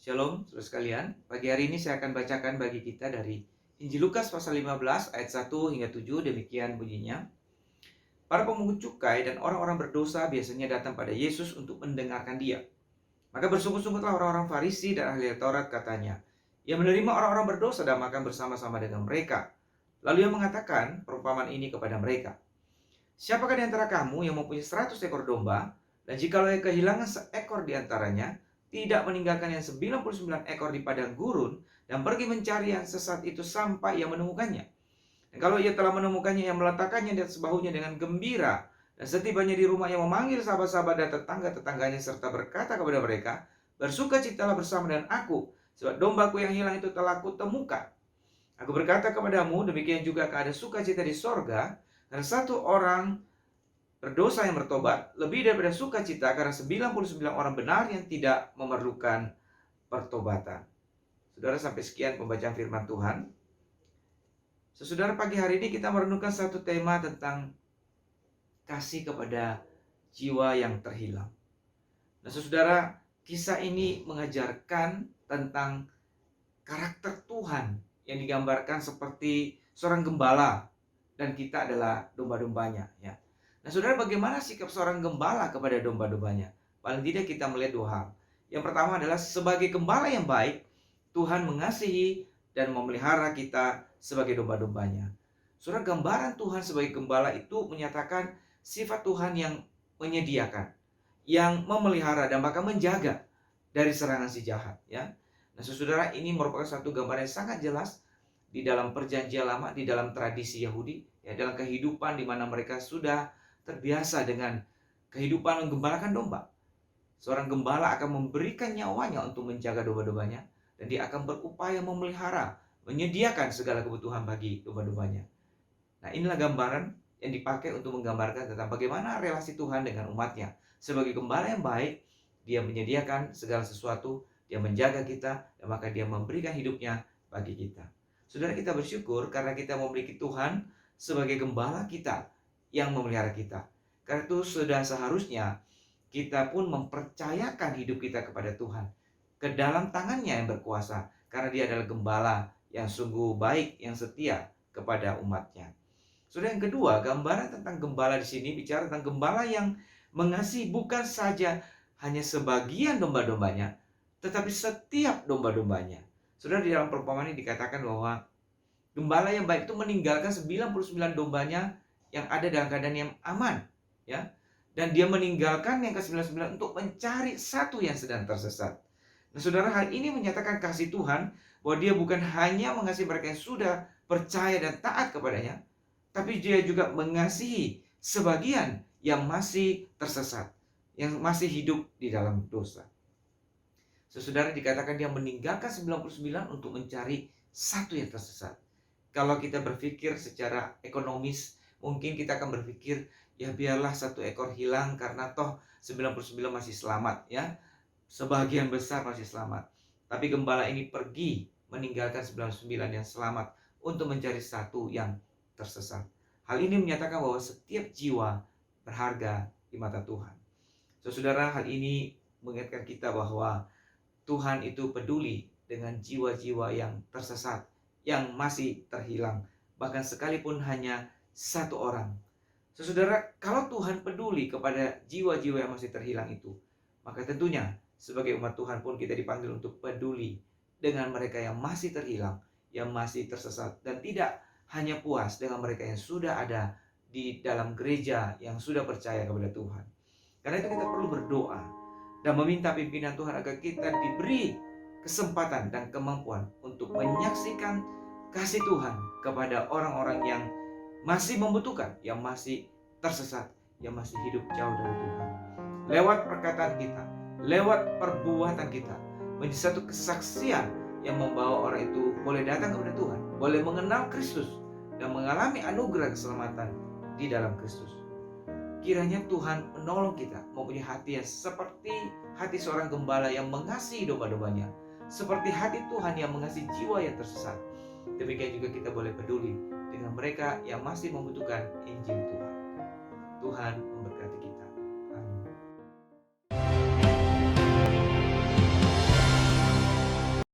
Shalom, saudara sekalian. Pagi hari ini saya akan bacakan bagi kita dari Injil Lukas pasal 15 ayat 1 hingga 7. Demikian bunyinya. Para pemungut cukai dan orang-orang berdosa biasanya datang pada Yesus untuk mendengarkan dia. Maka bersungut-sungutlah orang-orang Farisi dan ahli Taurat, katanya, ia menerima orang-orang berdosa dan makan bersama-sama dengan mereka. Lalu ia mengatakan perumpamaan ini kepada mereka. Siapakah di antara kamu yang mempunyai 100 ekor domba, dan jikalau ia kehilangan seekor di antaranya, tidak meninggalkan yang 99 ekor di padang gurun, dan pergi mencari yang sesat itu sampai ia menemukannya. Dan kalau ia telah menemukannya, ia meletakkannya di atas bahunya dengan gembira, dan setibanya di rumah ia memanggil sahabat-sahabat dan tetangga-tetangganya, serta berkata kepada mereka, bersukacitalah bersama dengan aku, sebab dombaku yang hilang itu telah kutemukan. Aku berkata kepadamu, demikian juga akan ada sukacita di sorga, karena satu orang berdosa yang bertobat, lebih daripada sukacita karena 99 orang benar yang tidak memerlukan pertobatan. Saudara, sampai sekian pembacaan firman Tuhan. Saudara, pagi hari ini kita merenungkan satu tema tentang kasih kepada jiwa yang terhilang. Nah, saudara, kisah ini mengajarkan tentang karakter Tuhan yang digambarkan seperti seorang gembala, dan kita adalah domba-dombanya, ya. Nah, saudara, bagaimana sikap seorang gembala kepada domba-dombanya? Paling tidak kita melihat dua hal. Yang pertama adalah sebagai gembala yang baik, Tuhan mengasihi dan memelihara kita sebagai domba-dombanya. Saudara, gambaran Tuhan sebagai gembala itu menyatakan sifat Tuhan yang menyediakan, yang memelihara dan bahkan menjaga dari serangan si jahat, ya. Nah, saudara, ini merupakan satu gambaran yang sangat jelas di dalam perjanjian lama, di dalam tradisi Yahudi, ya, dalam kehidupan di mana mereka sudah terbiasa dengan kehidupan menggembalakan domba. Seorang gembala akan memberikan nyawanya untuk menjaga domba-dombanya, dan dia akan berupaya memelihara, menyediakan segala kebutuhan bagi domba-dombanya. Nah, inilah gambaran yang dipakai untuk menggambarkan tentang bagaimana relasi Tuhan dengan umatnya. Sebagai gembala yang baik, dia menyediakan segala sesuatu, dia menjaga kita, dan maka dia memberikan hidupnya bagi kita. Saudara, kita bersyukur karena kita memiliki Tuhan sebagai gembala kita yang memelihara kita. Karena itu sudah seharusnya kita pun mempercayakan hidup kita kepada Tuhan, ke dalam tangannya yang berkuasa, karena dia adalah gembala yang sungguh baik, yang setia kepada umatnya. Saudara, yang kedua, gambaran tentang gembala di sini bicara tentang gembala yang mengasihi bukan saja hanya sebagian domba-dombanya, tetapi setiap domba-dombanya. Saudara, di dalam perumpamaan ini dikatakan bahwa gembala yang baik itu meninggalkan 99 dombanya yang ada dalam keadaan yang aman, ya. Dan dia meninggalkan yang ke-99 untuk mencari satu yang sedang tersesat. Nah, saudara, hal ini menyatakan kasih Tuhan bahwa dia bukan hanya mengasihi mereka yang sudah percaya dan taat kepadanya, tapi dia juga mengasihi sebagian yang masih tersesat, yang masih hidup di dalam dosa. Saudara, dikatakan dia meninggalkan 99 untuk mencari satu yang tersesat. Kalau kita berpikir secara ekonomis, mungkin kita akan berpikir, ya biarlah satu ekor hilang karena toh 99 masih selamat, ya. Sebagian besar masih selamat. Tapi gembala ini pergi meninggalkan 99 yang selamat untuk mencari satu yang tersesat. Hal ini menyatakan bahwa setiap jiwa berharga di mata Tuhan. Saudara, hal ini mengingatkan kita bahwa Tuhan itu peduli dengan jiwa-jiwa yang tersesat, yang masih terhilang, bahkan sekalipun hanya satu orang. Saudara, kalau Tuhan peduli kepada jiwa-jiwa yang masih terhilang itu, maka tentunya sebagai umat Tuhan pun kita dipanggil untuk peduli dengan mereka yang masih terhilang, yang masih tersesat, dan tidak hanya puas dengan mereka yang sudah ada di dalam gereja, yang sudah percaya kepada Tuhan. Karena itu kita perlu berdoa dan meminta pimpinan Tuhan agar kita diberi kesempatan dan kemampuan untuk menyaksikan kasih Tuhan kepada orang-orang yang masih membutuhkan, yang masih tersesat, yang masih hidup jauh dari Tuhan. Lewat perkataan kita, lewat perbuatan kita, menjadi satu kesaksian yang membawa orang itu boleh datang kepada Tuhan, boleh mengenal Kristus, dan mengalami anugerah keselamatan di dalam Kristus. Kiranya Tuhan menolong kita mempunyai hati yang seperti hati seorang gembala yang mengasihi domba-dombanya, seperti hati Tuhan yang mengasihi jiwa yang tersesat. Demikian juga kita boleh peduli dengan mereka yang masih membutuhkan Injil Tuhan. Tuhan memberkati kita.